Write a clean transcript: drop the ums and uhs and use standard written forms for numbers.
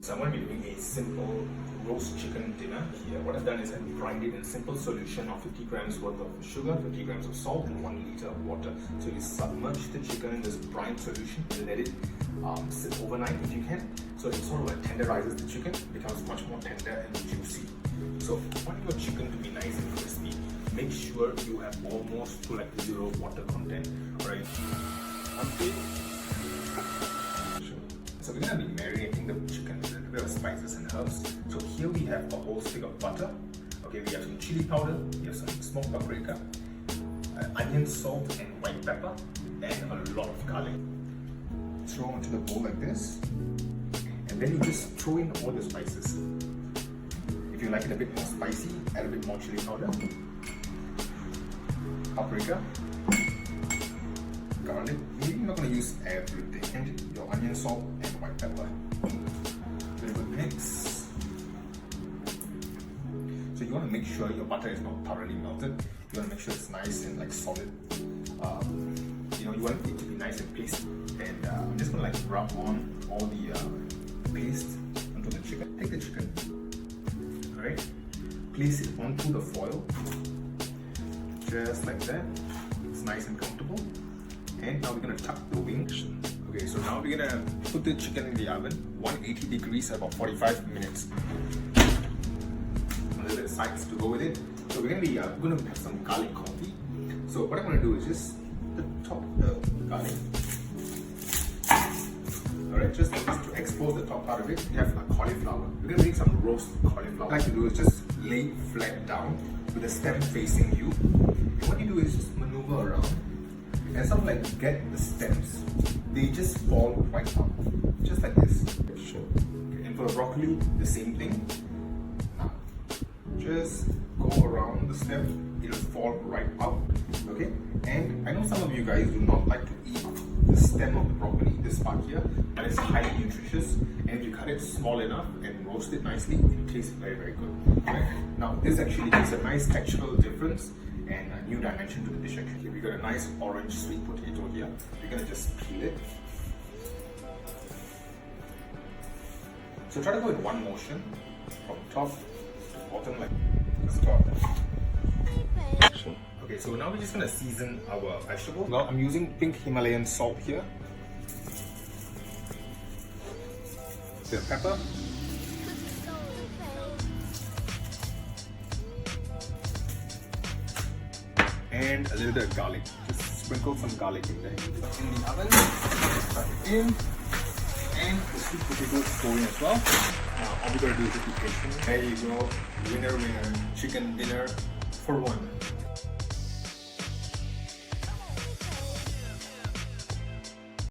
So I'm going to be doing a simple roast chicken dinner here. What I've done is I've brined it in a simple solution of 50 grams worth of sugar, 50 grams of salt, and 1 liter of water. So you submerge the chicken in this brined solution and let it sit overnight if you can. So it sort of like tenderizes the chicken, becomes much more tender and juicy. So if you want your chicken to be nice and crispy, make sure you have almost to like 0 water content. Alright. So we're going to be marinating the chicken with a bit of spices and herbs. So here we have a whole stick of butter. Okay, we have some chili powder, we have some smoked paprika, onion, salt and white pepper, and a lot of garlic. Throw into the bowl like this, and then you just throw in all the spices. If you like it a bit more spicy, add a bit more chili powder, paprika, garlic. Maybe you're not going to use everything, and your onion, salt and white pepper. A little bit mix. So you want to make sure your butter is not thoroughly melted. You want to make sure it's nice and like solid. You want it to be nice and pasty. And I'm just going to like rub on all the paste onto the chicken. Take the chicken, alright, place it onto the foil, just like that. It's nice and comfortable. And now we're going to tuck the wings. Okay, so now we're going to put the chicken in the oven, 180 degrees, about 45 minutes. A little bit of sides to go with it. So we're going to have some garlic coffee. So what I'm going to do is just top the garlic. Alright, just to expose the top part of it, we have a cauliflower. We're going to make some roast cauliflower. What I like to do is just lay flat down with the stem facing you. And what you do is just maneuver around and sort of like get the stems. They just fall right out, just like this. Sure. Okay, and for the broccoli, the same thing. Now, just go around the stem, it'll fall right out. Okay, and I know some of you guys do not like to eat the stem of the broccoli, this part here, and it's highly nutritious. And if you cut it small enough and roast it nicely, it tastes very, very good. Okay? Now, this actually makes a nice textural difference and a new dimension to the dish. Actually, we got a nice orange sweet potato here. We're gonna just peel it. So try to go in one motion from top to bottom, like this. Okay, so now we're just gonna season our vegetable. Now I'm using pink Himalayan salt here. Bit of pepper. And a little bit of garlic. Just sprinkle some garlic in there. In the oven, tuck it in, and the sweet potato is going as well. Now all we're gonna do is just be patient. There you go, winner, chicken dinner for one.